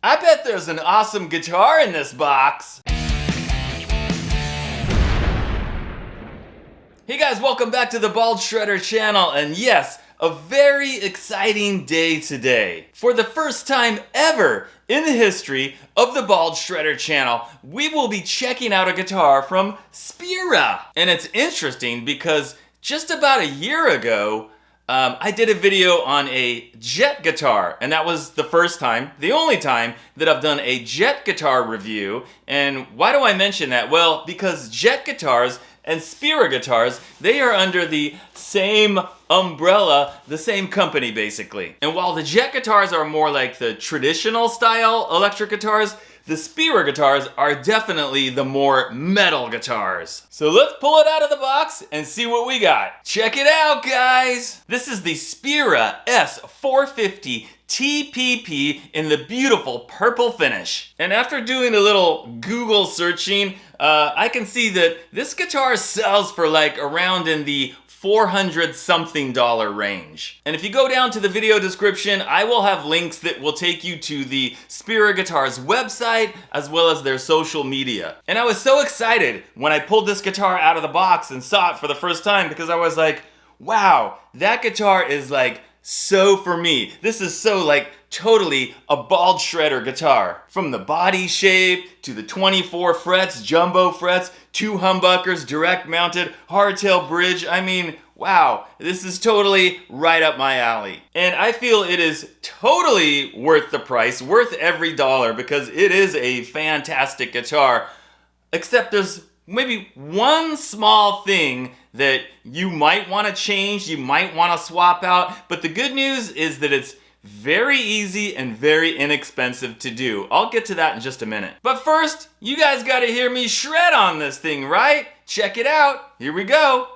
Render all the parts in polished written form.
I bet there's an awesome guitar in this box. Hey guys, welcome back to the Bald Shredder channel, and yes, a very exciting day today. For the first time ever in the history of the Bald Shredder channel, we will be checking out a guitar from Spira. And it's interesting because just about a year ago, I did a video on a jet guitar, and that was the first time, the only time, that I've done a jet guitar review. And why do I mention that? Well, because jet guitars and Spira guitars, they are under the same umbrella, the same company basically. And while the jet guitars are more like the traditional style electric guitars, the Spira guitars are definitely the more metal guitars. So let's pull it out of the box and see what we got. Check it out, guys! This is the Spira S-450 TPP in the beautiful purple finish. And after doing a little Google searching, I can see that this guitar sells for like around in the $400 something range. And if you go down to the video description, I will have links that will take you to the Spira Guitars website as well as their social media. And I was so excited when I pulled this guitar out of the box and saw it for the first time because I was like, wow, that guitar is like so for me. This is so like totally a Bald Shredder guitar. From the body shape to the 24 frets, jumbo frets, 2 humbuckers, direct mounted, hardtail bridge. I mean, wow, this is totally right up my alley. And I feel it is totally worth the price, worth every dollar, because it is a fantastic guitar. Except there's maybe one small thing that you might want to change, you might want to swap out, but the good news is that it's very easy and very inexpensive to do. I'll get to that in just a minute. But first, you guys gotta hear me shred on this thing, right? Check it out. Here we go.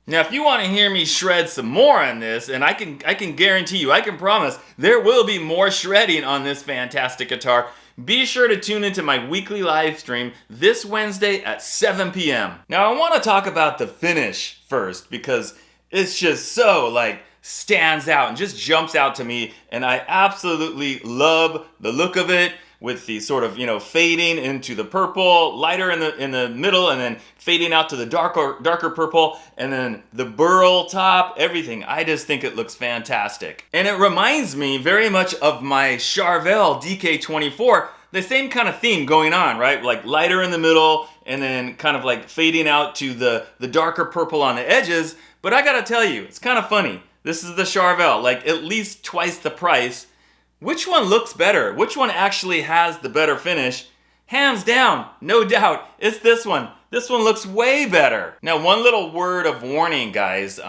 Now, if you want to hear me shred some more on this, and I can guarantee you, I can promise, there will be more shredding on this fantastic guitar. Be sure to tune into my weekly live stream this Wednesday at 7 p.m. Now, I want to talk about the finish first because it's just so stands out and just jumps out to me, and I absolutely love the look of it with the sort of, fading into the purple, lighter in the middle, and then fading out to the darker purple, and then the burl top, everything. I just think it looks fantastic. And it reminds me very much of my Charvel DK24, the same kind of theme going on, right? Like lighter in the middle, and then kind of like fading out to the darker purple on the edges. But I gotta tell you, it's kind of funny. This is the Charvel, at least twice the price. Which one looks better? Which one actually has the better finish? Hands down, no doubt, it's this one. This one looks way better. Now, one little word of warning, guys.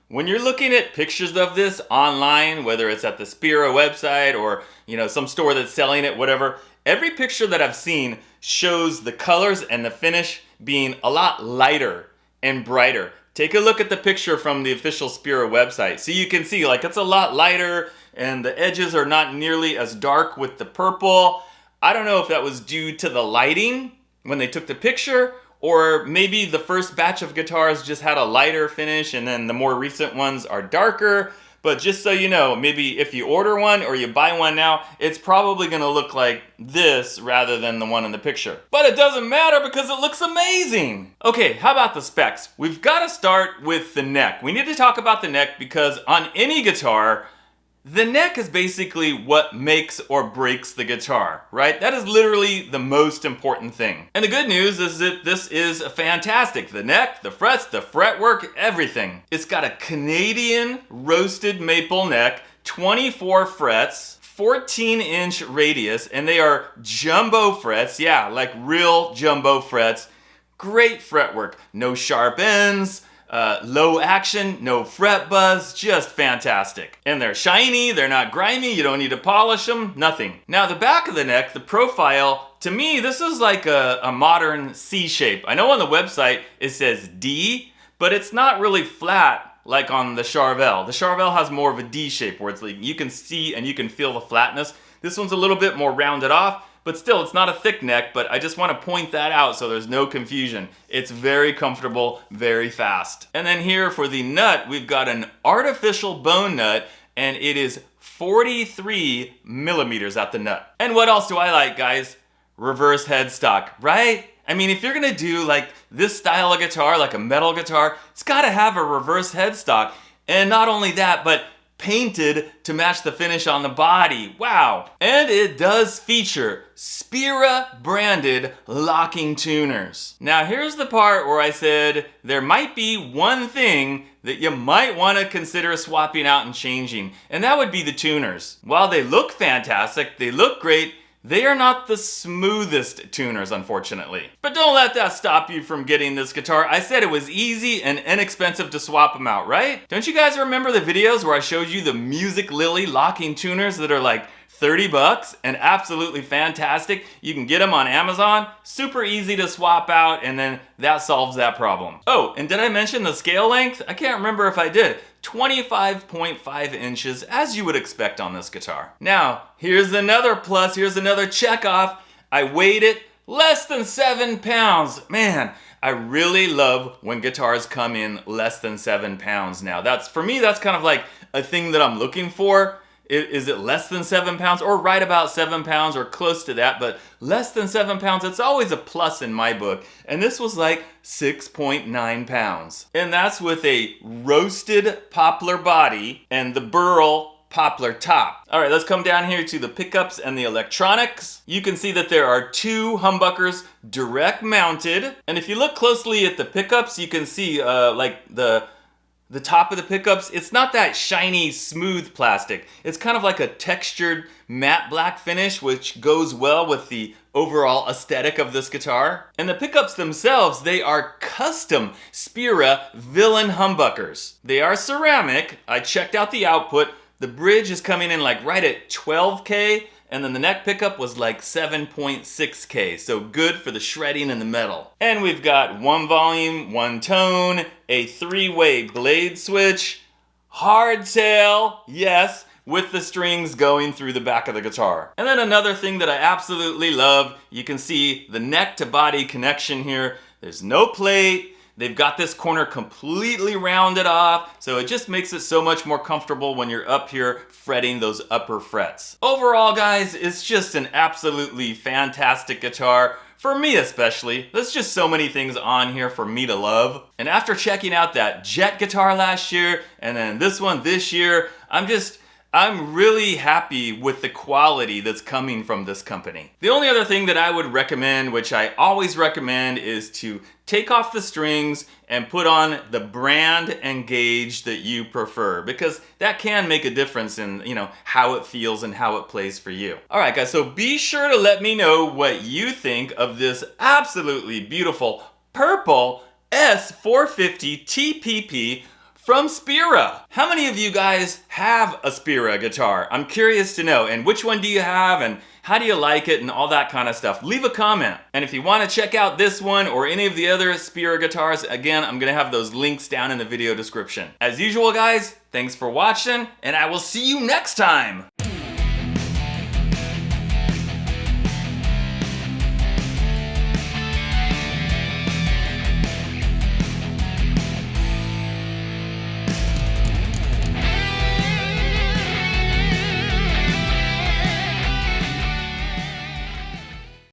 When you're looking at pictures of this online, whether it's at the Spira website or, some store that's selling it, whatever, every picture that I've seen shows the colors and the finish being a lot lighter and brighter. Take a look at the picture from the official Spira website. So you can see, it's a lot lighter, and the edges are not nearly as dark with the purple. I don't know if that was due to the lighting when they took the picture, or maybe the first batch of guitars just had a lighter finish and then the more recent ones are darker. But just so you know, maybe if you order one or you buy one now, it's probably gonna look like this rather than the one in the picture. But it doesn't matter because it looks amazing. Okay, how about the specs? We've gotta start with the neck. We need to talk about the neck because on any guitar, the neck is basically what makes or breaks the guitar, right? That is literally the most important thing. And the good news is that this is fantastic. The neck, the frets, the fretwork, everything. It's got a Canadian roasted maple neck, 24 frets, 14-inch radius, and they are jumbo frets. Yeah, like real jumbo frets. Great fretwork. No sharp ends. Low action, no fret buzz, just fantastic. And they're shiny, they're not grimy, you don't need to polish them, nothing. Now the back of the neck, the profile, to me this is like a modern C shape. I know on the website it says D, but it's not really flat like on the Charvel. The Charvel has more of a D shape where it's like you can see and you can feel the flatness. This one's a little bit more rounded off, but still, it's not a thick neck, but I just want to point that out so there's no confusion. It's very comfortable, very fast. And then here for the nut, we've got an artificial bone nut, and it is 43 millimeters at the nut. And what else do I like, guys? Reverse headstock, right? I mean, if you're gonna do this style of guitar, like a metal guitar, it's gotta have a reverse headstock. And not only that, but painted to match the finish on the body. Wow. And it does feature Spira branded locking tuners. Now here's the part where I said there might be one thing that you might want to consider swapping out and changing, and that would be the tuners. While they look fantastic, they look great, they are not the smoothest tuners, unfortunately. But don't let that stop you from getting this guitar. I said it was easy and inexpensive to swap them out, right? Don't you guys remember the videos where I showed you the Musiclily locking tuners that are like 30 bucks and absolutely fantastic? You can get them on Amazon, super easy to swap out, and then that solves that problem. Oh, and did I mention the scale length? I can't remember if I did. 25.5 inches, as you would expect on this guitar. Now, here's another plus, here's another check off. I weighed it less than 7 pounds. Man, I really love when guitars come in less than 7 pounds now. For me, that's kind of like a thing that I'm looking for. Is it less than 7 pounds or right about 7 pounds or close to that? But less than 7 pounds, it's always a plus in my book. And this was like 6.9 pounds. And that's with a roasted poplar body and the burl poplar top. All right, let's come down here to the pickups and the electronics. You can see that there are two humbuckers direct mounted. And if you look closely at the pickups, you can see the top of the pickups, it's not that shiny, smooth plastic. It's kind of like a textured matte black finish, which goes well with the overall aesthetic of this guitar. And the pickups themselves, they are custom Spira villain humbuckers. They are ceramic. I checked out the output. The bridge is coming in like right at 12K, and then the neck pickup was like 7.6K, so good for the shredding and the metal. And we've got one volume, one tone, a 3-way blade switch, hardtail, yes, with the strings going through the back of the guitar. And then another thing that I absolutely love, you can see the neck to body connection here. There's no plate. They've got this corner completely rounded off, so it just makes it so much more comfortable when you're up here fretting those upper frets. Overall, guys, it's just an absolutely fantastic guitar. For me especially, there's just so many things on here for me to love. And after checking out that Jet guitar last year, and then this one this year, I'm really happy with the quality that's coming from this company. The only other thing that I would recommend, which I always recommend, is to take off the strings and put on the brand and gauge that you prefer, because that can make a difference in, how it feels and how it plays for you. All right, guys, so be sure to let me know what you think of this absolutely beautiful purple S-450 TPP from Spira. How many of you guys have a Spira guitar? I'm curious to know. And which one do you have, and how do you like it, and all that kind of stuff? Leave a comment. And if you want to check out this one or any of the other Spira guitars, again, I'm gonna have those links down in the video description. As usual, guys, thanks for watching, and I will see you next time.